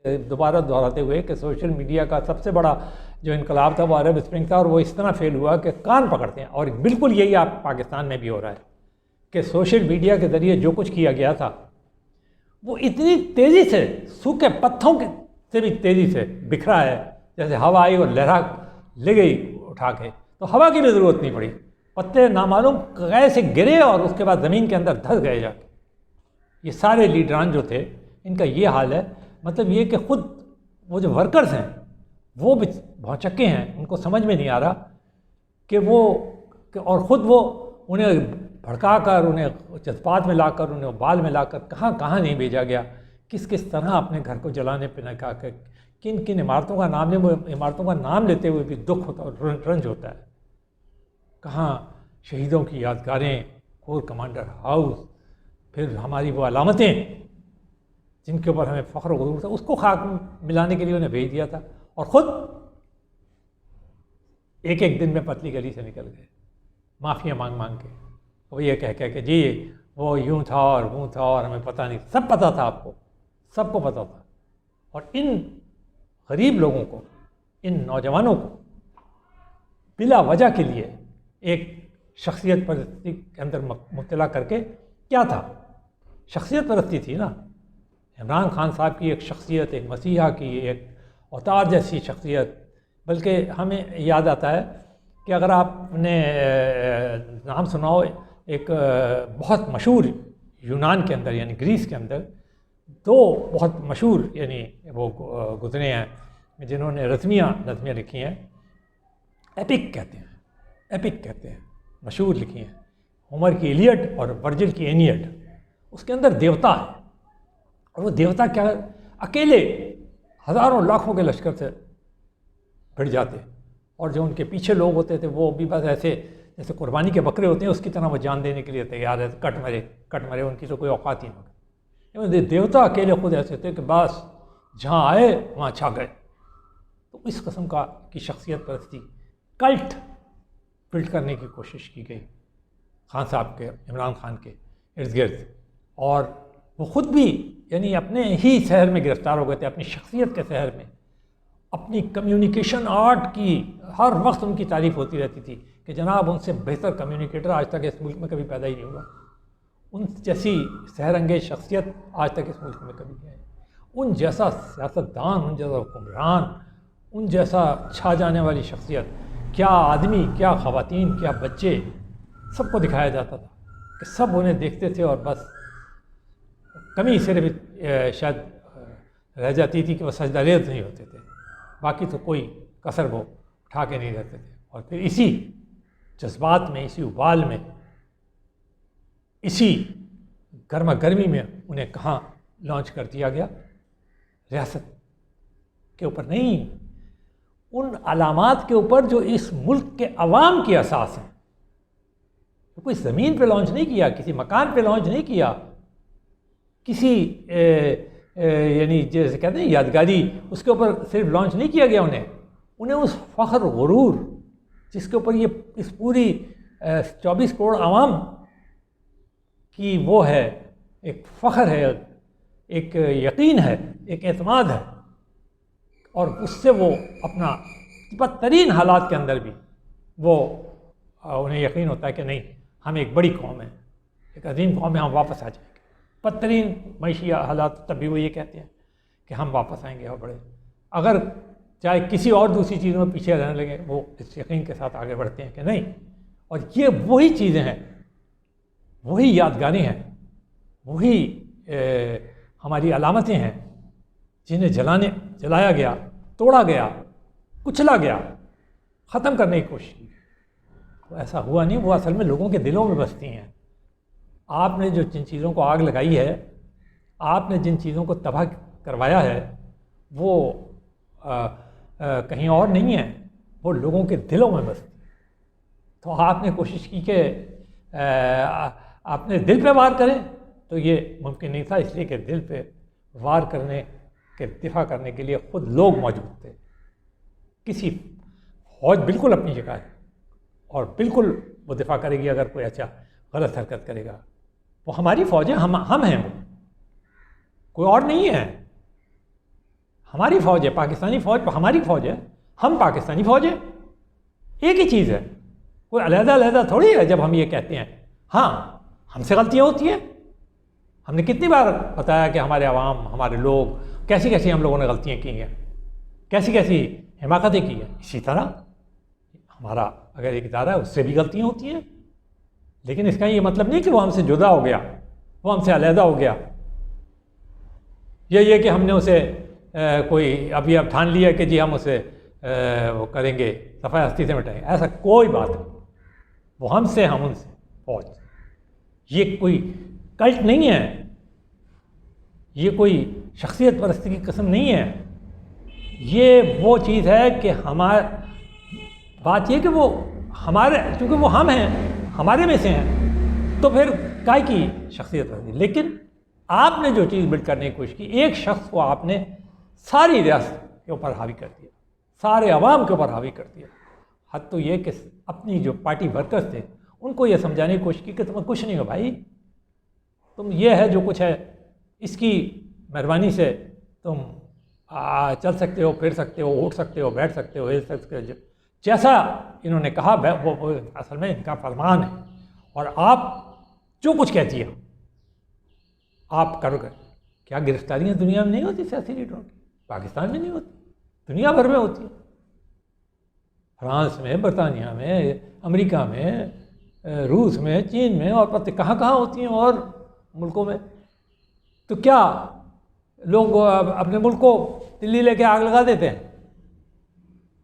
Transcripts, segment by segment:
दोबारा दोहराते हुए कि सोशल मीडिया का सबसे बड़ा जो इनकलाब था वो अरब स्प्रिंग था, और वो इस तरह फेल हुआ कि कान पकड़ते हैं। और बिल्कुल यही आप पाकिस्तान में भी हो रहा है कि सोशल मीडिया के ज़रिए जो कुछ किया गया था वो इतनी तेज़ी से सूखे पत्थरों के से भी तेज़ी से बिखरा है, जैसे हवा आई और लहरा ले गई उठा के, तो हवा की भी ज़रूरत नहीं पड़ी, पत्ते नामालूम कैसे गिरे और उसके बाद ज़मीन के अंदर धस गए जाके। ये सारे लीडरान जो थे इनका ये हाल है। मतलब ये कि खुद वो जो वर्कर्स हैं वो भी भौचक्के हैं, उनको समझ में नहीं आ रहा कि वो और ख़ुद वो उन्हें भड़का कर, उन्हें जज्बात में लाकर, उन्हें बाल में लाकर कहाँ कहाँ नहीं भेजा गया, किस किस तरह अपने घर को जलाने पे लगा कर, किन किन इमारतों का नाम इमारतों का नाम लेते हुए भी दुख होता और रंज होता है। कहाँ शहीदों की यादगारें, कोर कमांडर हाउस, फिर हमारी वो अलामतें जिनके ऊपर हमें फ़ख्र गुरूर था, उसको खाक मिलाने के लिए उन्हें भेज दिया था, और ख़ुद एक एक दिन में पतली गली से निकल गए माफ़िया मांग मांग के। वो ये कह कह के जी वो यूँ था और वो था और हमें पता नहीं, सब पता था आपको, सबको पता था। और इन गरीब लोगों को, इन नौजवानों को बिला वजह के लिए एक शख्सियत परस्ती के अंदर मुब्तला करके, क्या था, शख्सियत परस्ती थी ना। इमरान खान साहब की एक शख्सियत, एक मसीहा की एक अवतार जैसी शख्सियत। बल्कि हमें याद आता है कि अगर आपने नाम सुना हो, एक बहुत मशहूर यूनान के अंदर यानी ग्रीस के अंदर दो बहुत मशहूर यानी वो गुजरे हैं जिन्होंने नज़मियाँ लिखी हैं, एपिक कहते हैं, मशहूर लिखी हैं, होमर की इलियड और वर्जिल की एनियड। उसके अंदर देवता है, और वो देवता क्या अकेले हज़ारों लाखों के लश्कर से भिड़ जाते, और जो उनके पीछे लोग होते थे वो भी बस ऐसे जैसे कुर्बानी के बकरे होते हैं उसकी तरह वो जान देने के लिए तैयार है, कट मरे, उनकी तो कोई औकात ही नहीं। देवता अकेले खुद ऐसे थे कि बस जहाँ आए वहाँ छा गए। तो इस किस्म की शख्सियत परस्ती कल्ट बिल्ड करने की कोशिश की गई खान साहब के, इमरान खान के इर्द गिर्द, और वो ख़ुद भी यानी अपने ही शहर में गिरफ्तार हो गए थे, अपनी शख्सियत के शहर में। अपनी कम्युनिकेशन आर्ट की हर वक्त उनकी तारीफ़ होती रहती थी कि जनाब उनसे बेहतर कम्युनिकेटर आज तक इस मुल्क में कभी पैदा ही नहीं हुआ, उन जैसी सहरंगेज शख्सियत आज तक इस मुल्क में कभी नहीं आई, उन जैसा सियासतदान, उन जैसा हुक्मरान, उन जैसा छा जाने वाली शख्सियत। क्या आदमी, क्या ख़वातीन, क्या बच्चे, सबको दिखाया जाता था कि सब उन्हें देखते थे, और बस कमी सिर्फ शायद रह जाती थी कि वह सजदारेज़ नहीं होते थे, बाकी तो कोई कसर वो उठा के नहीं रहते थे। और फिर इसी जज्बात में, इसी उबाल में, इसी गर्मा गर्मी में उन्हें कहाँ लॉन्च कर दिया गया, रियासत के ऊपर नहीं, उन अलामात के ऊपर जो इस मुल्क के अवाम की असास हैं। तो कोई ज़मीन पे लॉन्च नहीं किया, किसी मकान पे लॉन्च नहीं किया, किसी यानी जैसे कहते हैं यादगारी, उसके ऊपर सिर्फ लॉन्च नहीं किया गया उन्हें उस फ़ख्र गुरूर जिसके ऊपर ये इस पूरी 24 करोड़ आवाम की वो है, एक फ़ख्र है, एक यकीन है, एक एतमाद है, और उससे वो अपना बदतरीन हालात के अंदर भी वो उन्हें यकीन होता है कि नहीं, हम एक बड़ी कौम है, एक अजीम कौम है, हम वापस आ जाएंगे। बदतरीन मईशी हालात तब भी वो ये कहते हैं कि हम वापस आएंगे और बड़े, अगर चाहे किसी और दूसरी चीज़ों में पीछे रहने लगे, वो इस यकीन के साथ आगे बढ़ते हैं कि नहीं। और ये वही चीज़ें हैं, वही यादगारें हैं, वही हमारी अलामतें हैं जिन्हें जलाया गया, तोड़ा गया, कुचला गया, ख़त्म करने की कोशिश की। तो ऐसा हुआ नहीं, वो असल में लोगों के दिलों में बसती हैं। आपने जो जिन चीज़ों को आग लगाई है, आपने जिन चीज़ों को तबाह करवाया है, वो कहीं और नहीं है, वो लोगों के दिलों में बसती है। तो आपने कोशिश की कि आपने दिल पे वार करें, तो ये मुमकिन नहीं था, इसलिए कि दिल पे वार करने के दिफा करने के लिए ख़ुद लोग मौजूद थे। किसी फौज बिल्कुल अपनी जगह है और बिल्कुल वो दिफा करेगी अगर कोई अच्छा गलत हरकत करेगा। वो हमारी फ़ौज है, हम हैं, वो कोई और नहीं है। हमारी फ़ौज है, पाकिस्तानी फ़ौज हमारी फ़ौज है, हम पाकिस्तानी फ़ौज है, एक ही चीज़ है, कोई अलग-अलग थोड़ी है। जब हम ये कहते हैं, हाँ हमसे गलतियाँ होती हैं, हमने कितनी बार बताया कि हमारे अवाम, हमारे लोग कैसी कैसी हम लोगों ने गलतियाँ की हैं, कैसी कैसी हिमाकतें की हैं। इसी तरह हमारा अगर एक इदारा है उससे भी गलतियाँ होती हैं, लेकिन इसका ये मतलब नहीं कि वो हमसे जुदा हो गया, वो हमसे अलहदा हो गया। ये कि हमने उसे कोई अभी अब ठान लिया कि जी हम उसे वो करेंगे, सफ़ाई हस्ती से मिटाएंगे, ऐसा कोई बात नहीं। वो हमसे, हम उनसे फौज। ये कोई कल्ट नहीं है, ये कोई शख्सियत परस्ती की कसम नहीं है। ये वो चीज़ है कि बात ये कि वो हमारे, चूँकि वो हम हैं, हमारे में से हैं, तो फिर काय की शख्सियत परस्ती। लेकिन आपने जो चीज़ बिल्ड करने की कोशिश की, एक शख्स को आपने सारी रियासत के ऊपर हावी कर दिया, सारे अवाम के ऊपर हावी कर दिया। हद तो ये कि अपनी जो पार्टी वर्कर्स थे उनको ये समझाने की कोशिश की कि तुम्हें कुछ नहीं हो भाई, तुम ये है जो कुछ है, इसकी मेहरबानी से तुम चल सकते हो, फिर सकते हो, उठ सकते हो, बैठ सकते हो, हिल सकते हो। जैसा इन्होंने कहा वो असल में इनका फरमान है, और आप जो कुछ कहती है आप करोगे। क्या गिरफ्तारियाँ दुनिया में नहीं होती सियासी लीडरों की? पाकिस्तान में नहीं होती, दुनिया भर में होती है। फ्रांस में, बरतानिया में, अमेरिका में, रूस में, चीन में, और पता कहाँ होती हैं और मुल्कों में। तो क्या लोग अपने मुल्क को दिल्ली लेके आग लगा देते हैं,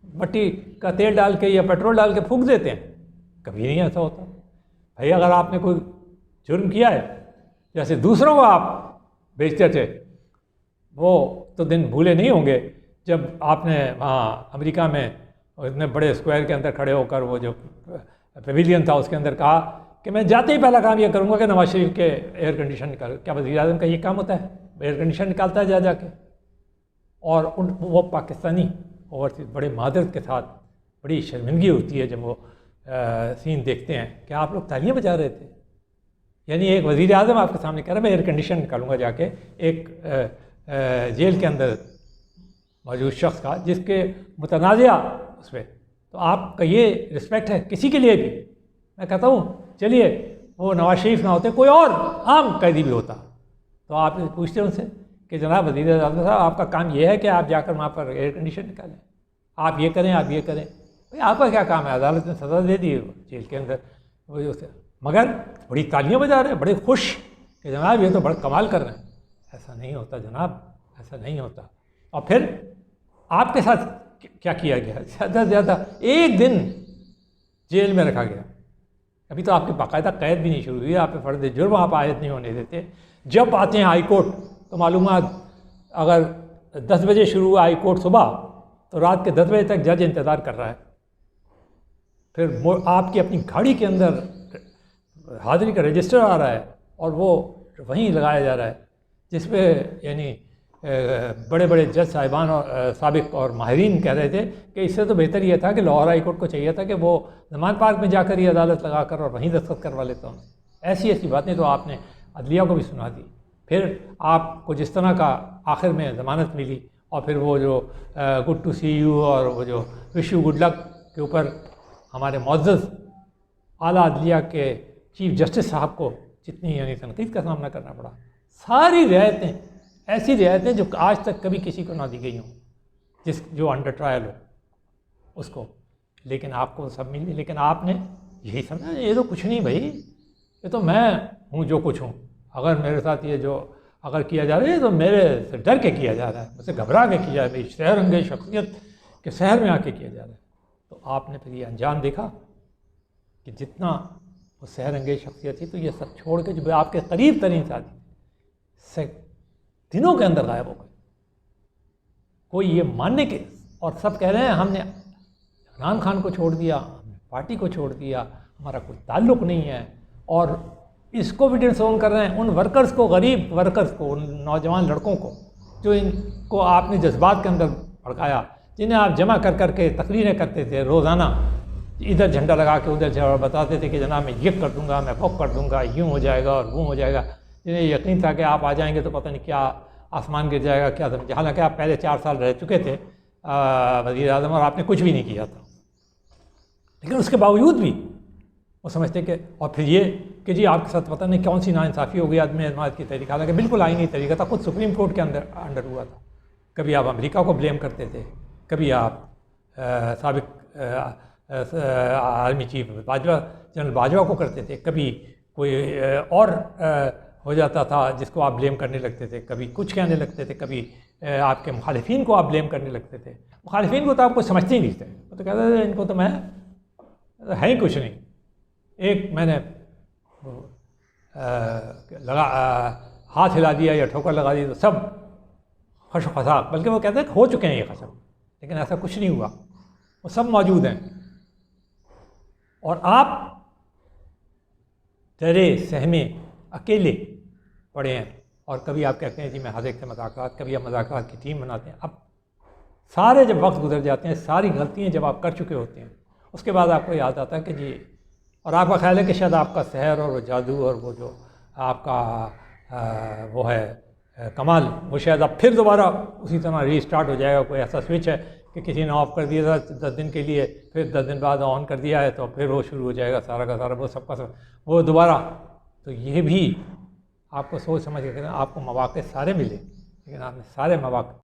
मट्टी का तेल डाल के या पेट्रोल डाल के फूंक देते हैं? कभी नहीं ऐसा होता भाई। अगर आपने कोई जुर्म किया है, जैसे दूसरों को आप बेचते थे, वो तो दिन भूले नहीं होंगे जब आपने वहाँ अमेरिका में इतने बड़े स्क्वायर के अंदर खड़े होकर वो जो पेविलियन था उसके अंदर कहा कि मैं जाते ही पहला काम ये करूँगा कि नवाज शरीफ के एयर कंडीशन निकाल। क्या वज़ीर आज़म का ये काम होता है? एयर कंडीशन निकालता है जा के। और वो पाकिस्तानी ओवरसीज बड़े मादरत के साथ बड़ी शर्मिंदगी होती है जब वो सीन देखते हैं कि आप लोग तालियां बजा रहे थे। यानी एक वज़ीर आज़म आपके सामने कह रहा है मैं एयर कंडीशन निकालूंगा जाके एक जेल के अंदर मौजूद शख्स का, जिसके मुतनाज़िया उस पर, तो आपका ये रिस्पेक्ट है किसी के लिए भी? मैं कहता हूँ चलिए वो नवाज शरीफ ना होते, कोई और आम कैदी भी होता, तो आप पूछते उनसे कि जनाब वज़ीर आज़म साहब आपका काम ये है कि आप जाकर वहाँ पर एयर कंडीशन निकालें, आप ये करें, आप ये करें। भाई आपका क्या काम है? अदालत ने सज़ा दे दी जेल के अंदर वजह से, मगर बड़ी तालियां बजा रहे हैं, बड़े खुश कि जनाब ये तो बड़ा कमाल कर रहे हैं। ऐसा नहीं होता जनाब, ऐसा नहीं होता। और फिर आपके साथ क्या किया गया? ज़्यादा से ज़्यादा एक दिन जेल में रखा गया। अभी तो आपकी बाकायदा कैद भी नहीं शुरू हुई, आप पे फर्द जुर्म आप आयद नहीं होने देते। जब आते हैं हाई कोर्ट तो मालूमात अगर 10 बजे शुरू हुआ हाई कोर्ट सुबह, तो रात के 10 बजे तक जज इंतज़ार कर रहा है। फिर आपकी अपनी गाड़ी के अंदर हाज़िरी का रजिस्टर आ रहा है और वो वहीं लगाया जा रहा है, जिस पे यानी बड़े बड़े जज साहिबान और साबिक और माहिरीन कह रहे थे कि इससे तो बेहतर ये था कि लाहौर हाई कोर्ट को चाहिए था कि वो ज़मान पार्क में जाकर ये अदालत लगा कर और वहीं दस्तखत करवा लेता हूँ। ऐसी ऐसी बातें तो आपने अदलिया को भी सुना दी। फिर आपको जिस तरह का आखिर में ज़मानत मिली, और फिर वो जो गुड टू सी यू और वो जो विश यू गुड लक के ऊपर हमारे मुअज़्ज़ज़ आला अदलिया के चीफ जस्टिस साहब को जितनी यानी तनकीद का सामना करना पड़ा। सारी रियायतें, ऐसी रियायतें जो आज तक कभी किसी को ना दी गई हों, जो अंडर ट्रायल हो उसको, लेकिन आपको सब मिली। लेकिन आपने यही समझा ये तो कुछ नहीं भाई, ये तो मैं हूँ जो कुछ हूँ। अगर मेरे साथ ये जो अगर किया जा रहा है तो मेरे से डर के किया जा रहा है, मुझसे घबरा के किया जा रहा है, मेरी शहर अंगे शख्सियत के शहर में आके किया जा रहा है। तो आपने फिर ये अंजाम देखा कि जितना वो शहर अंगेज शख्सियत थी, तो ये सब छोड़ के जो आपके करीब तरीन साथी से दिनों के अंदर गायब हो गए। कोई ये मानने के, और सब कह रहे हैं हमने इमरान खान को छोड़ दिया, हमने पार्टी को छोड़ दिया, हमारा कोई ताल्लुक़ नहीं है, और इसको भी डिसोन कर रहे हैं उन वर्कर्स को, गरीब वर्कर्स को, उन नौजवान लड़कों को जो इनको आपने जज्बात के अंदर भड़काया, जिन्हें आप जमा कर कर के तकरीरें करते थे रोज़ाना, इधर झंडा लगा के उधर झंडा, बताते थे कि जनाब मैं ये कर दूंगा, मैं वो कर दूंगा, यूँ हो जाएगा और वो हो जाएगा, जिन्हें यकीन था कि आप आ जाएंगे तो पता नहीं क्या आसमान गिर जाएगा, क्या समझे। हालांकि आप पहले 4 साल रह चुके थे वज़ीर आज़म और आपने कुछ भी नहीं किया था, लेकिन उसके बावजूद भी वो समझते कि, और फिर ये कि जी आपके साथ पता नहीं कौन सी नाइंसाफ़ी हो गई आदमी एतमाद की तहरीक, हालांकि बिल्कुल आईनी तरीका था, खुद सुप्रीम कोर्ट के अंडर हुआ था। कभी आप अमेरिका को ब्लेम करते थे, कभी आप साबिक आर्मी चीफ जनरल बाजवा को करते थे, कभी कोई और हो जाता था जिसको आप ब्लेम करने लगते थे, कभी कुछ कहने लगते थे, कभी आपके मुखालिफिन को आप ब्लेम करने लगते थे। मुखालिफिन को तो आप कुछ समझते ही नहीं थे, वो तो कहते थे इनको तो मैं है ही कुछ नहीं। एक मैंने हाथ हिला दिया या ठोकर लगा दी तो सब खश खसाक, बल्कि वो कहते हैं हो चुके हैं ये खसम, लेकिन ऐसा कुछ नहीं हुआ, वो सब मौजूद हैं। और आप डरे सहमे अकेले पड़े हैं, और कभी आप कहते हैं जी मैं हर एक से मज़ाक़ात, कभी आप मज़ाक़ात की टीम बनाते हैं। अब सारे जब वक्त गुजर जाते हैं, सारी गलतियाँ जब आप कर चुके होते हैं, उसके बाद आपको याद आता है कि जी, और आपका ख्याल है कि शायद आपका सहर और वो जादू और वो जो आपका वो है कमाल, वो शायद अब फिर दोबारा उसी तरह रीस्टार्ट हो जाएगा। कोई ऐसा स्विच है कि किसी ने ऑफ कर दिया था 10 दिन के लिए, फिर 10 दिन बाद ऑन कर दिया है, तो फिर वो शुरू हो जाएगा सारा का सारा, वो सबका सब वो दोबारा। तो ये भी आपको सोच समझ के, आपको मौक़े सारे मिले, लेकिन आपने सारे मौक़े